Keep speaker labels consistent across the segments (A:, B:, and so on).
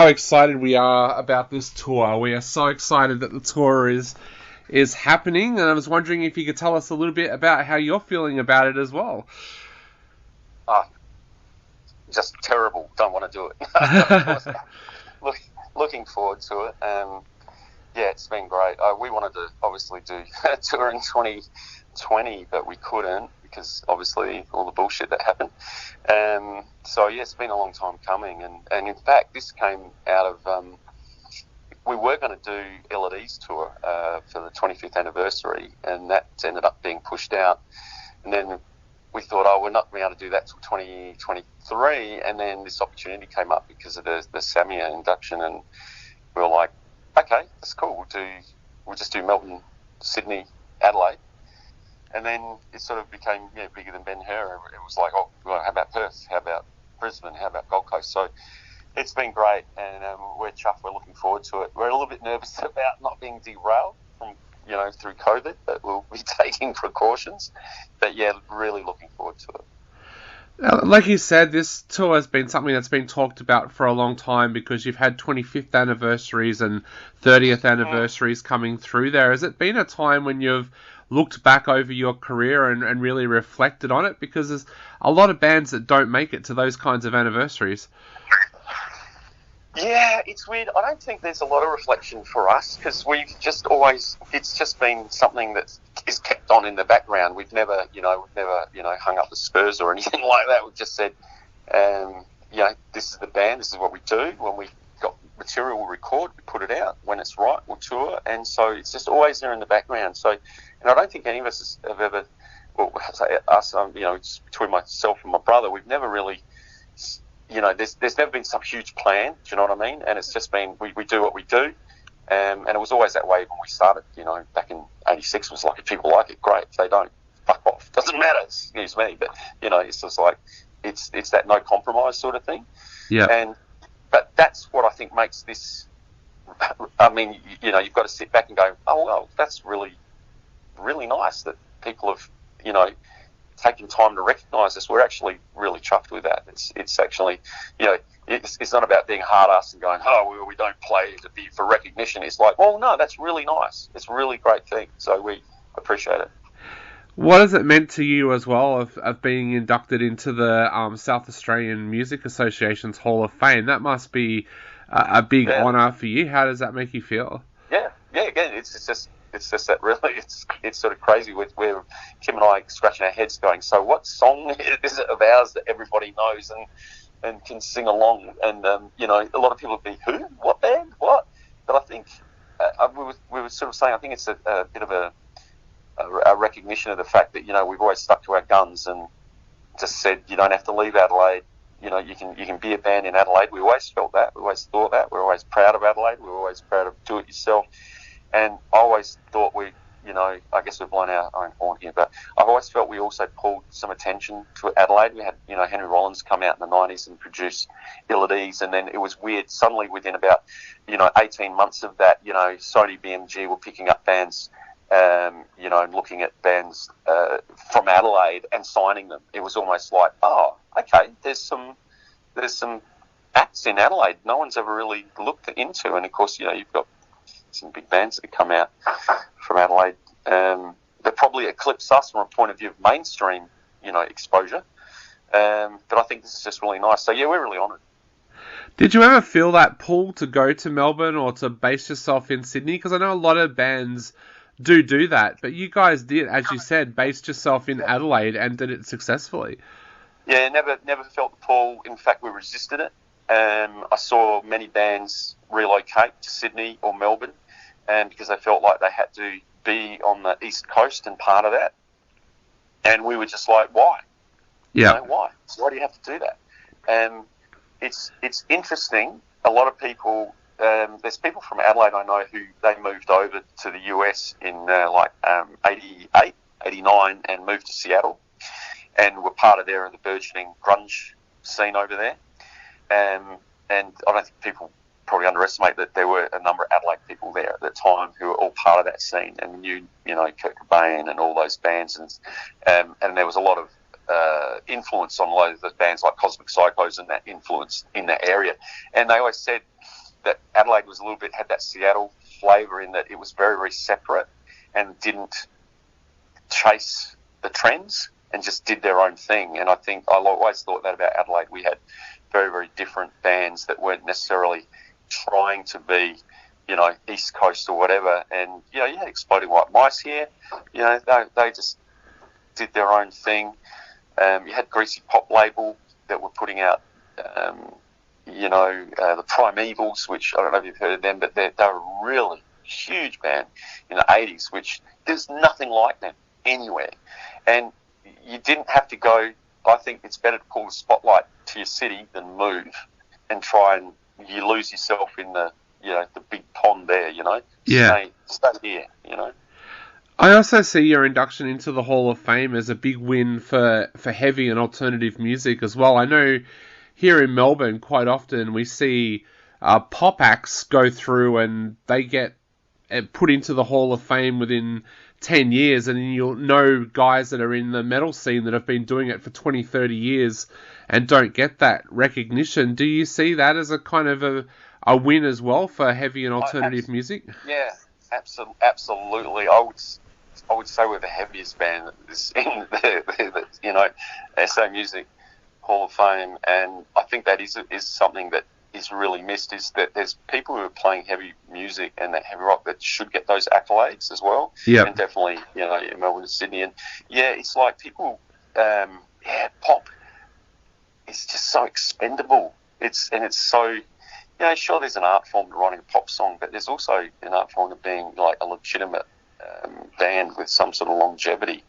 A: how excited we are about this tour. We are so excited that the tour is happening, and I was wondering if you could tell us a little bit about how you're feeling about it as well.
B: Just terrible. Don't want to do it. Looking forward to it. Yeah, it's been great. We wanted to obviously do a tour in 2020, but we couldn't because obviously all the bullshit that happened. So yeah, it's been a long time coming, and in fact, this came out of we were going to do Elodie's tour for the 25th anniversary, and that ended up being pushed out. And then we thought, we're not going to be able to do that till 2023, and then this opportunity came up because of the Samia induction, and we were like, okay, that's cool. We'll just do Melbourne, Sydney, Adelaide. And then it sort of became bigger than Ben-Hur. It was like, well, how about Perth? How about Brisbane? How about Gold Coast? So it's been great, and we're chuffed. We're looking forward to it. We're a little bit nervous about not being derailed from, through COVID, but we'll be taking precautions. But yeah, really looking forward to it.
A: Like you said, this tour has been something that's been talked about for a long time because you've had 25th anniversaries and 30th anniversaries coming through there. Has it been a time when you've looked back over your career and really reflected on it? Because there's a lot of bands that don't make it to those kinds of anniversaries.
B: Yeah, it's weird. I don't think there's a lot of reflection for us because we've just always, it's just been something that is kept on in the background. We've never hung up the spurs or anything like that. We've just said, this is the band, this is what we do. When we've got material, we'll record, we put it out. When it's right, we'll tour. And so it's just always there in the background. So, and I don't think any of us have ever, it's between myself and my brother, we've never really, there's never been some huge plan, do you know what I mean? And it's just been, we do what we do. And it was always that way when we started, back in 86. It was like, if people like it, great. If they don't, fuck off. Doesn't matter, excuse me. But, it's just like, it's that no compromise sort of thing.
A: Yeah.
B: But that's what I think makes this, I mean, you've got to sit back and go, oh, well, that's really, really nice that people have, taken time to recognise us. We're actually really chuffed with that. It's actually, it's not about being hard ass and going, we don't play to be for recognition. It's like, well, no, that's really nice. It's a really great thing. So we appreciate it.
A: What has it meant to you as well of being inducted into the South Australian Music Association's Hall of Fame? That must be a big honour for you. How does that make you feel?
B: Yeah. Again, it's just that really, it's sort of crazy with where Kim and I scratching our heads going, so what song is it of ours that everybody knows and can sing along? And, a lot of people would be, who? What band? What? But I think, we were sort of saying, I think it's a bit of a recognition of the fact that, we've always stuck to our guns and just said, you don't have to leave Adelaide. You can be a band in Adelaide. We always felt that. We always thought that. We're always proud of Adelaide. We're always proud of do it yourself. And I always thought I guess we've blown our own horn here, but I've always felt we also pulled some attention to Adelaide. We had, Henry Rollins come out in the 90s and produce Elodie's, and then it was weird. Suddenly within about, 18 months of that, Sony BMG were picking up bands, and looking at bands from Adelaide and signing them. It was almost like, okay, there's some acts in Adelaide no one's ever really looked into. And of course, you've got some big bands that have come out from Adelaide that probably eclipse us from a point of view of mainstream, exposure. But I think this is just really nice. So yeah, we're really honoured.
A: Did you ever feel that pull to go to Melbourne or to base yourself in Sydney? Because I know a lot of bands do that, but you guys did, as you said, based yourself in Adelaide and did it successfully.
B: Yeah, never felt the pull. In fact, we resisted it. I saw many bands relocate to Sydney or Melbourne, and because they felt like they had to be on the East Coast and part of that. And we were just like, why?
A: Yeah.
B: Why? Why do you have to do that? And it's interesting. A lot of people, there's people from Adelaide I know who they moved over to the US in 88, 89 and moved to Seattle and were part of the burgeoning grunge scene over there. And I don't think people probably underestimate that there were a number of Adelaide people there at the time who were all part of that scene and knew, Kurt Cobain and all those bands. And there was a lot of influence on a lot of the bands like Cosmic Psychos and that influence in that area. And they always said that Adelaide was had that Seattle flavour in that it was very, very separate and didn't chase the trends and just did their own thing. And I think I always thought that about Adelaide. We had very, very different bands that weren't necessarily trying to be, East Coast or whatever. And, you had Exploding White Mice here. They just did their own thing. You had Greasy Pop label that were putting out, the Primevals, which I don't know if you've heard of them, but they're a really huge band in the 80s, which there's nothing like them anywhere. And you didn't have to go. I think it's better to pull the spotlight to your city than move and try and you lose yourself in the big pond there.
A: Yeah.
B: Stay here.
A: I also see your induction into the Hall of Fame as a big win for heavy and alternative music as well. I know here in Melbourne quite often we see pop acts go through and they get put into the Hall of Fame within 10 years, and then you'll know guys that are in the metal scene that have been doing it for 20, 30 years and don't get that recognition. Do you see that as a kind of a win as well for heavy and alternative music?
B: Yeah, absolutely. I would say we're the heaviest band that's in the SA Music Hall of Fame, and I think that is something that is really missed, is that there's people who are playing heavy music and that heavy rock that should get those accolades as well.
A: Yeah.
B: And definitely, in Melbourne and Sydney. And it's like people, pop is just so expendable. It's so, sure there's an art form to writing a pop song, but there's also an art form of being like a legitimate band with some sort of longevity,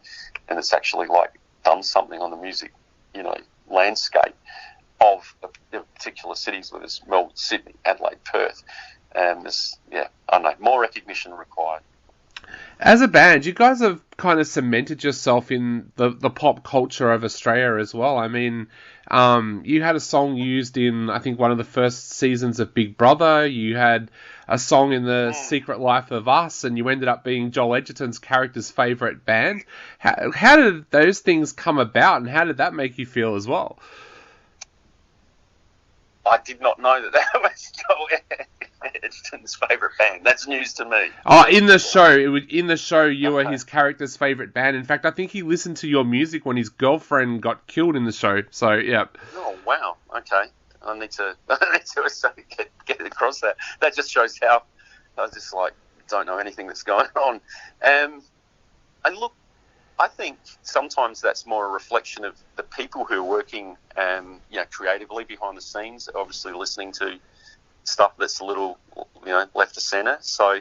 B: and it's actually like done something on the music, landscape of the particular cities, whether it's Melbourne, Sydney, Adelaide, Perth. There's, I don't know, more recognition required.
A: As a band, you guys have kind of cemented yourself in the pop culture of Australia as well. I mean, you had a song used in, I think, one of the first seasons of Big Brother. You had a song in The Secret Life of Us, and you ended up being Joel Edgerton's character's favourite band. How did those things come about, and how did that make you feel as well?
B: I did not know that was Joel Edgerton's favourite band. That's news to me.
A: Oh, in the show, you were his character's favourite band. In fact, I think he listened to your music when his girlfriend got killed in the show. So, yeah.
B: Oh, wow. Okay. I need to get across that. That just shows how I just don't know anything that's going on. And look, I think sometimes that's more a reflection of the people who are working, creatively behind the scenes, obviously listening to stuff that's a little, left of centre. So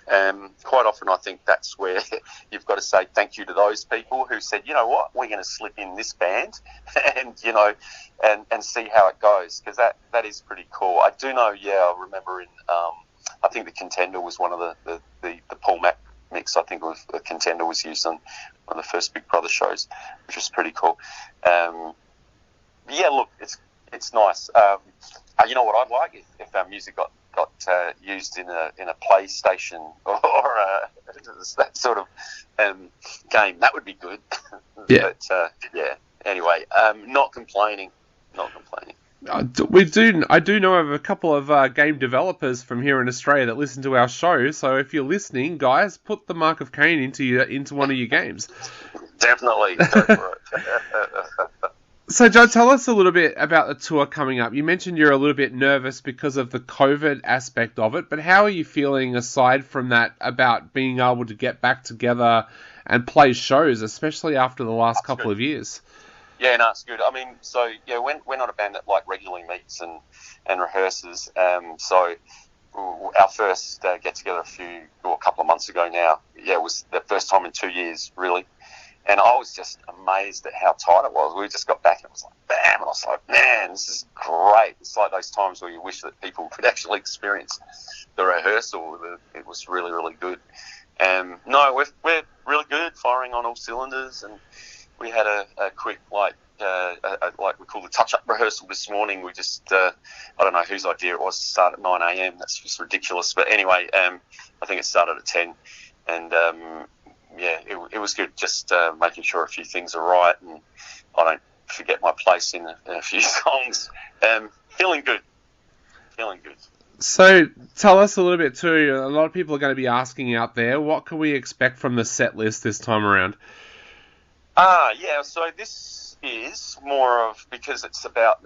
B: quite often I think that's where you've got to say thank you to those people who said, you know what, we're going to slip in this band and, and see how it goes, because that is pretty cool. I do know, I remember in, I think The Contender was one of the Paul Mac mix, I think it was a Contender was used on one of the first Big Brother shows, which was pretty cool. Look, it's nice. You know what I'd like if our music got used in a PlayStation or that sort of game. That would be good.
A: Yeah.
B: But anyway, not complaining.
A: I do know of a couple of game developers from here in Australia that listen to our show. So if you're listening, guys, put the Mark of Cain into one of your games.
B: Definitely. Go for it.
A: So, Joe, tell us a little bit about the tour coming up. You mentioned you're a little bit nervous because of the COVID aspect of it, but how are you feeling aside from that about being able to get back together and play shows, especially after the last couple of years?
B: Yeah, no, it's good. I mean, so, we're not a band that, regularly meets and rehearses. So our first get-together a couple of months ago now, it was the first time in 2 years, really. And I was just amazed at how tight it was. We just got back and it was like, bam! And I was like, man, this is great. It's like those times where you wish that people could actually experience the rehearsal. It was really, really good. No, we're really good, firing on all cylinders. And we had a quick, like we call the touch-up rehearsal this morning. We just, I don't know whose idea it was to start at 9 a.m. That's just ridiculous. But anyway, I think it started at 10. And yeah, it was good. Just making sure a few things are right and I don't forget my place in a few songs. Feeling good. Feeling good.
A: So tell us a little bit too. A lot of people are going to be asking out there, what can we expect from the set list this time around?
B: Yeah. So this is more of, because it's about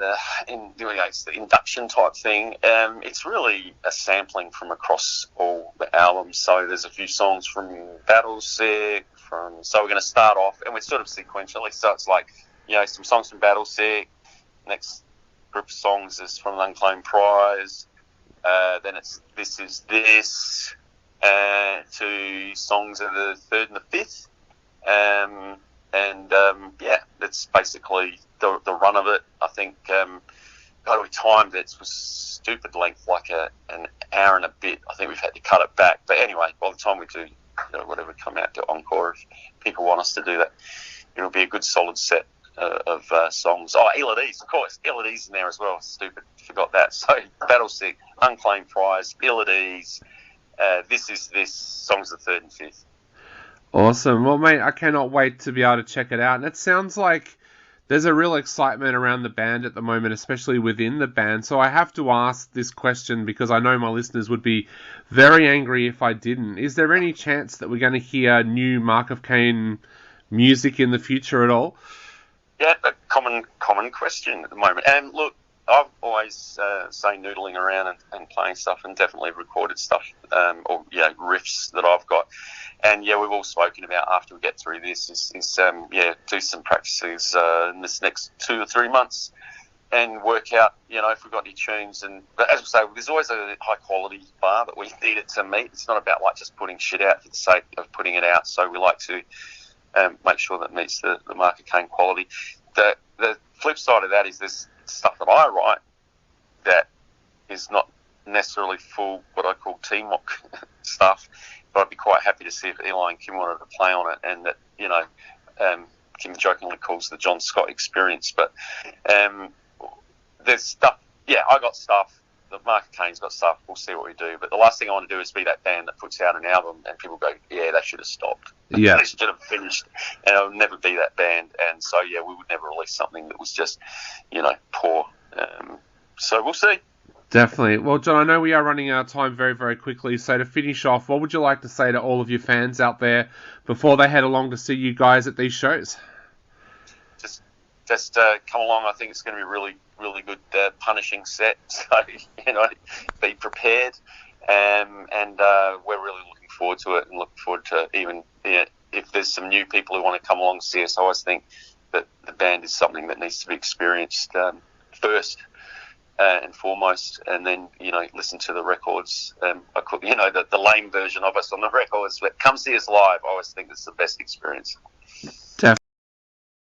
B: it's the induction type thing. It's really a sampling from across all the albums. So there's a few songs from Battlesick. So we're going to start off, and we're sort of sequentially. So it's like, some songs from Battlesick. Next group of songs is from Unclaimed Prize. Then it's This Is This, to songs of the third and the fifth. That's basically the run of it. I think, we timed it. It was stupid length, like an hour and a bit. I think we've had to cut it back. But anyway, by the time we do, whatever come out to Encore, if people want us to do that, it'll be a good solid set of songs. Oh, Ill at Ease, of course. Ill at Ease in there as well. Stupid. Forgot that. So, Battlesick, Unclaimed Prize, Ill at Ease, This Is This, songs of the third and fifth.
A: Awesome. Well, mate, I cannot wait to be able to check it out. And it sounds like there's a real excitement around the band at the moment, especially within the band. So I have to ask this question because I know my listeners would be very angry if I didn't. Is there any chance that we're going to hear new Mark of Cain music in the future at all?
B: Yeah, a common question at the moment. And look, I've always say noodling around and playing stuff, and definitely recorded stuff, or riffs that I've got. And we've all spoken about after we get through this is do some practices in this next 2 or 3 months and work out if we've got any tunes. But as we say, there's always a high quality bar that we need it to meet. It's not about like just putting shit out for the sake of putting it out. So we like to make sure that meets the Mark of Cain quality. The flip side of that is there's stuff that I write that is not necessarily full, what I call T-Mock stuff, but I'd be quite happy to see if Eli and Kim wanted to play on it, and that, Kim jokingly calls the John Scott experience, but there's stuff, I got stuff, the Mark of Cain's got stuff, we'll see what we do, but the last thing I want to do is be that band that puts out an album and people go, they should have stopped.
A: Yeah.
B: They should have finished, and I'll never be that band, and so, we would never release something that was just, poor. So we'll see.
A: Definitely. Well, John, I know we are running out of time very, very quickly, so to finish off, what would you like to say to all of your fans out there before they head along to see you guys at these shows?
B: Just come along. I think it's going to be a really, really good punishing set, so, be prepared, and we're really looking forward to it, and looking forward to even, if there's some new people who want to come along and see us. I always think that the band is something that needs to be experienced first and foremost, and then listen to the records. I could, the lame version of us on the records, but come see us live. I always think it's the best experience.
A: Definitely.